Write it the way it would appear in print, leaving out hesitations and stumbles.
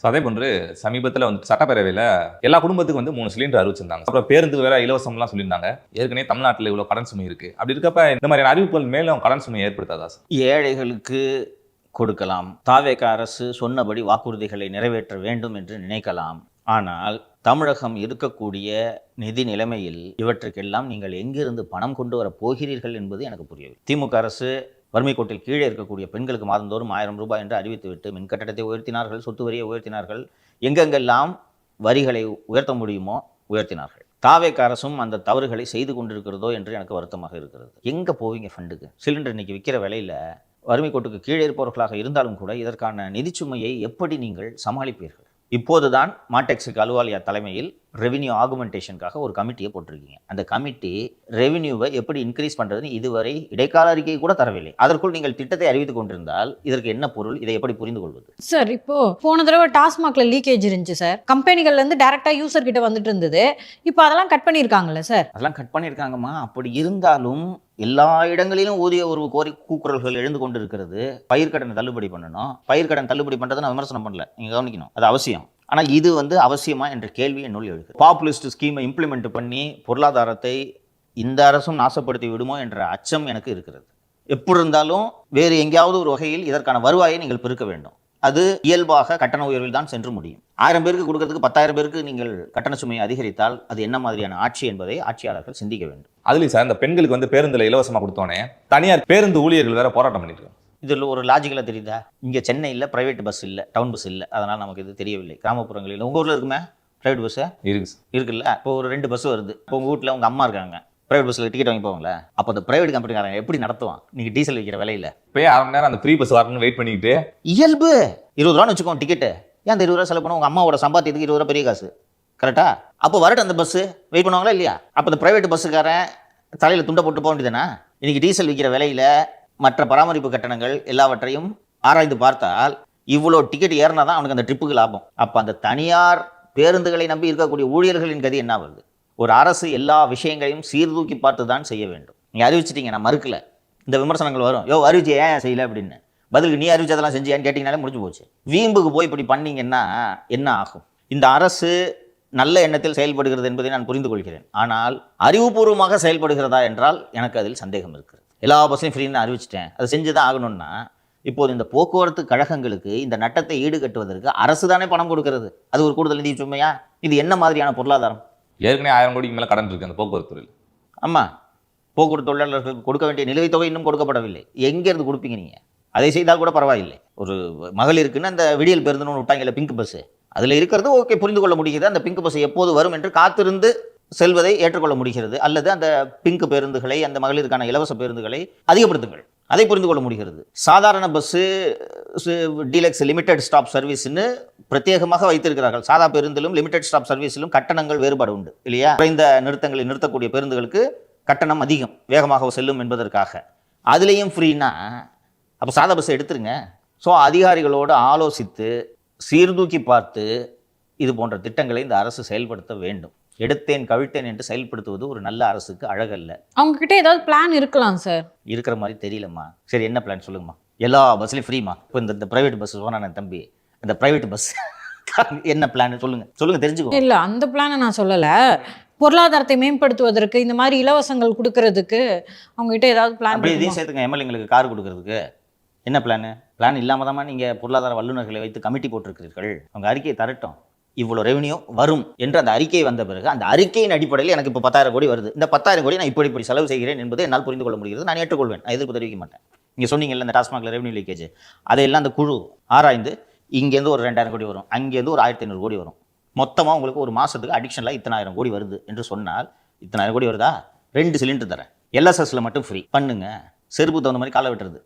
அதே போன்று சமீபத்தில் வந்து சட்டப்பேரவையில் எல்லா குடும்பத்துக்கும் வந்து 3 சிலிண்டர் அறிவிச்சிருந்தாங்க. அப்புறம் பேருந்து வேற இலவசம்லாம் சொல்லியிருந்தாங்க. ஏற்கனவே தமிழ்நாட்டில் இவ்வளோ கடன் சுமை இருக்கு. அப்படி இருக்கப்ப இந்த மாதிரியான அறிவிப்புகள் மேலும் கடன் சுமை ஏற்படுத்தாதா சார்? ஏழைகளுக்கு கொடுக்கலாம். தாவேக அரசு சொன்னபடி வாக்குறுதிகளை நிறைவேற்ற வேண்டும் என்று நினைக்கலாம். ஆனால் தமிழகம் இருக்கக்கூடிய நிதி நிலைமையில் இவற்றுக்கெல்லாம் நீங்கள் எங்கிருந்து பணம் கொண்டு வர போகிறீர்கள் என்பது எனக்கு புரியவில்லை. திமுக அரசு வறுமை கோட்டில் கீழே இருக்கக்கூடிய பெண்களுக்கு மாதந்தோறும் 1000 ரூபாய் என்று அறிவித்துவிட்டு மின் கட்டணத்தை உயர்த்தினார்கள், சொத்து வரியை உயர்த்தினார்கள், எங்கெங்கெல்லாம் வரிகளை உயர்த்த முடியுமோ உயர்த்தினார்கள். தாவேக அரசும் அந்த தவறுகளை செய்து கொண்டிருக்கிறதோ என்று எனக்கு வருத்தமாக இருக்கிறது. எங்கே போவீங்க ஃபண்டுக்கு? சிலிண்டர் இன்னைக்கு விற்கிற விலையில் வறுமை கோட்டுக்கு கீழே இருப்பவர்களாக இருந்தாலும் கூட இதற்கான நிதிச்சுமையை எப்படி நீங்கள் சமாளிப்பீர்கள்? இப்போதுதான் மாடெக்ஸுக்கு அலுவாலியா தலைமையில் ரெவென்யூ ஆகுமெண்டேஷனுக்காக ஒரு கமிட்டியை போட்டிருக்கீங்க. அந்த கமிட்டி ரெவென்யூவை எப்படி இன்க்ரீஸ் பண்ணுறதுன்னு இதுவரை இடைக்கால அறிக்கையை கூட தரவில்லை. அதற்குள் நீங்கள் திட்டத்தை அறிவித்துக் கொண்டிருந்தால் இதற்கு என்ன பொருள்? இதை எப்படி புரிந்து கொள்வது? சார், இப்போ போன தடவை டாஸ்மாக்ல லீக்கேஜ் இருந்துச்சு சார். கம்பெனிகள்ல இருந்து டைரக்டா யூசர் கிட்ட வந்துட்டு இருந்தது. இப்போ அதெல்லாம் கட் பண்ணியிருக்காங்கல்ல சார்? அதெல்லாம் கட் பண்ணியிருக்காங்கம்மா. அப்படி இருந்தாலும் எல்லா இடங்களிலும் ஊதிய ஒரு கூக்குரல்கள் எழுந்து கொண்டு இருக்கிறது. பயிர்க்கடன் தள்ளுபடி பண்ணணும். பயிர்க்கடன் தள்ளுபடி பண்ணுறதை நான் விமர்சனம் பண்ணல, நீங்கள் கவனிக்கணும், அது அவசியம். ஆனால் இது வந்து அவசியமா என்ற கேள்வி என்னுள் எழுது. பாப்புலிஸ்ட் ஸ்கீமை இம்ப்ளிமெண்ட் பண்ணி பொருளாதாரத்தை இந்த அரசும் நாசப்படுத்தி விடுமோ என்ற அச்சம் எனக்கு இருக்கிறது. எப்படி இருந்தாலும் வேறு எங்கேயாவது ஒரு வகையில் இதற்கான வருவாயை நீங்கள் பெருக்க வேண்டும். அது இயல்பாக கட்டண உயர்வில் தான் சென்று முடியும். 1000 பேருக்கு கொடுக்கறதுக்கு 10,000 பேருக்கு நீங்கள் கட்டண சுமையை அதிகரித்தால் அது என்ன மாதிரியான ஆட்சி என்பதை ஆட்சியாளர்கள் சிந்திக்க வேண்டும். அதுலேயும் சார், இந்த பெண்களுக்கு வந்து பேருந்தில் இலவசமாக கொடுத்தோன்னே தனியார் பேருந்து ஊழியர்கள் வேற போராட்டம் பண்ணியிருக்காங்க. இதில் ஒரு லாஜிக்கலாக தெரியுதா? இங்கே சென்னையில் ப்ரைவேட் பஸ் இல்லை, டவுன் பஸ் இல்லை, அதனால் நமக்கு இது தெரியவில்லை. கிராமப்புறங்களில் உங்கள் ஊரில் இருக்குமே ப்ரைவேட் பஸ்ஸு இருக்குல்ல. இப்போ ஒரு 2 பஸ் வருது. இப்போ உங்கள் வீட்டில் உங்கள் அம்மா இருக்காங்க, ப்ரைவேட் பஸ்ஸில் டிக்கெட் வாங்கி போவாங்களே. அப்போ அந்த ப்ரைவேட் கம்பெனிக்காரங்க எப்படி நடத்துவான்? நீங்கள் டீசல் வைக்கிற விலையில் இப்போ 1/2 மணி நேரம் அந்த ஃப்ரீ பஸ் வரணும்னு வெயிட் பண்ணிக்கிட்டு இயல்பு 20 ரூபான்னு வச்சுக்கோங்க டிக்கெட்டு. ஏன் அந்த 20 ரூபா செலவு பண்ண? உங்கள் அம்மாவோட சம்பாத்தியத்துக்கு 20 ரூபா பெரிய காசு, கரெக்டா? அப்போ வரட்டும் அந்த பஸ்ஸு, வெயிட் பண்ணுவாங்களா இல்லையா? அப்போ அந்த ப்ரைவேட் பஸ்ஸுக்காரன் தலையில் துண்டை போட்டு போக வேண்டியதுதானே? இன்றைக்கி டீசல் விற்கிற விலையில் மற்ற பராமரிப்பு கட்டணங்கள் எல்லாவற்றையும் ஆராய்ந்து பார்த்தால் இவ்வளோ டிக்கெட் ஏறினா தான் அவனுக்கு அந்த ட்ரிப்புக்கு லாபம். அப்போ அந்த தனியார் பேருந்துகளை நம்பி இருக்கக்கூடிய ஊழியர்களின் கதி என்ன வருது? ஒரு அரசு எல்லா விஷயங்களையும் சீர்தூக்கி பார்த்து தான் செய்ய வேண்டும். நீங்கள் அறிவிச்சிட்டீங்க, நான் மறுக்கல. இந்த விமர்சனங்கள் வரும், யோ அறிவிச்சு ஏன் செய்யலை அப்படின்னு. பதிலுக்கு நீ அறிவிச்சதெல்லாம் செஞ்சியான்னு கேட்டிங்கனாலே முடிஞ்சு போச்சு. வீம்புக்கு போய் இப்படி பண்ணீங்கன்னா என்ன ஆகும்? இந்த அரசு நல்ல எண்ணத்தில் செயல்படுகிறது என்பதை நான் புரிந்து கொள்கிறேன். ஆனால் அறிவுபூர்வமாக செயல்படுகிறதா என்றால் எனக்கு அதில் சந்தேகம் இருக்கிறது. எல்லா பஸ்ஸையும் ஃப்ரீன்னு அறிவிச்சிட்டேன், அதை செஞ்சு தான் ஆகணும்னா இப்போது இந்த போக்குவரத்து கழகங்களுக்கு இந்த நட்டத்தை ஈடுகட்டுவதற்கு அரசு தானே பணம் கொடுக்கிறது. அது ஒரு கூடுதல் நிதி சுமையா? இது என்ன மாதிரியான பொருளாதாரம்? ஏற்கனவே 1000 கோடிக்கு மேலே கடன் இருக்கு அந்த போக்குவரத்து துறையில். ஆமாம், போக்குவரத்து தொழிலாளர்களுக்கு கொடுக்க வேண்டிய நிலுவைத் தொகை இன்னும் கொடுக்கப்படவில்லை. எங்கேருந்து கொடுப்பீங்க நீங்கள்? அதை செய்தால் கூட பரவாயில்லை. ஒரு மகளிருக்குன்னு அந்த விடியல் பேருந்துன்னு ஒன்று விட்டாங்கல்ல, பிங்க் பஸ்ஸு, அதில் இருக்கிறது ஓகே, புரிந்து கொள்ள முடிகிறது. அந்த பிங்க் பஸ் எப்போது வரும் என்று காத்திருந்து செல்வதை ஏற்றுக்கொள்ள முடிகிறது. அல்லது அந்த பிங்க் பேருந்துகளை, அந்த மகளிருக்கான இலவச பேருந்துகளை அதிகப்படுத்துங்கள், அதை புரிந்து கொள்ள முடிகிறது. சாதாரண பஸ்ஸு, டீலக்ஸ் லிமிடெட் ஸ்டாப் சர்வீஸ்ன்னு பிரத்யேகமாக வைத்திருக்கிறார்கள். சாதா பேருந்திலும் லிமிடெட் ஸ்டாப் சர்வீஸிலும் கட்டணங்கள் வேறுபாடு உண்டு இல்லையா? குறைந்த நிறுத்தங்களை நிறுத்தக்கூடிய பேருந்துகளுக்கு கட்டணம் அதிகம், வேகமாக செல்லும் என்பதற்காக. அதுலேயும் ஃப்ரீனா அப்போ சாதா பஸ்ஸை எடுத்துருங்க. ஸோ அதிகாரிகளோடு ஆலோசித்து சீர்தூக்கி பார்த்து இது போன்ற திட்டங்களை இந்த அரசு செயல்படுத்த வேண்டும். எடுத்தேன் கவிழ்த்தேன் என்று செயல்படுத்துவது ஒரு நல்ல அரசுக்கு அழகல்ல. அவங்க கிட்ட ஏதாவது பிளான் இருக்கலாம் சார். இருக்கிற மாதிரி தெரியலம்மா. சரி, என்ன பிளான் சொல்லுங்கம்மா? எல்லா பஸ்லையும் ஃப்ரீமா? இப்போ இந்த ப்ரைவேட் பஸ் சொன்னானே தம்பி, இந்த ப்ரைவேட் பஸ் என்ன பிளான் சொல்லுங்க தெரிஞ்சுக்கோ. இல்லை, அந்த பிளானை நான் சொல்லலை. பொருளாதாரத்தை மேம்படுத்துவதற்கு இந்த மாதிரி இலவசங்கள் கொடுக்கறதுக்கு அவங்க கிட்ட ஏதாவது பிளான்? அப்படி இதையும் சேர்த்துங்க. எம்எல்ஏங்களுக்கு கார் கொடுக்கறதுக்கு என்ன பிளான் இல்லாமல் தான் நீங்கள் பொருளாதார வல்லுநர்களை வைத்து கமிட்டி போட்டிருக்கிறீர்கள். அவங்க அறிக்கையை தரட்டும், இவ்வளோ ரெவன்யூ வரும் என்று அந்த அறிக்கை வந்த பிறகு அந்த அறிக்கையின் அடிப்படையில் எனக்கு இப்போ 10,000 கோடி வருது, இந்த 10,000 கோடி நான் இப்படி செலவு செய்கிறேன் என்பதை என்னால் புரிந்து கொள்ள முடிகிறது. நான் ஏற்றுக்கொள்வேன், நான் எதிர்ப்பு தெரிவிக்க மாட்டேன். நீங்கள் சொன்னீங்கல்ல இந்த டாஸ்மாகில் ரெவன்யூ லீக்கேஜ், அதையெல்லாம் அந்த குழு ஆராய்ந்து இங்கேருந்து ஒரு 2000 கோடி வரும், அங்கேருந்து ஒரு 1500 கோடி வரும், மொத்தமாக உங்களுக்கு ஒரு மாதத்துக்கு அடிக்ஷனலாக 1000 கோடி வருது என்று சொன்னால் 1000 கோடி வருதா? 2 சிலிண்டர் தரேன், எல்எஸ்எஸ்ல மட்டும் ஃப்ரீ பண்ணுங்க. செருப்பு தகுந்த மாதிரி காலை விட்டுறது.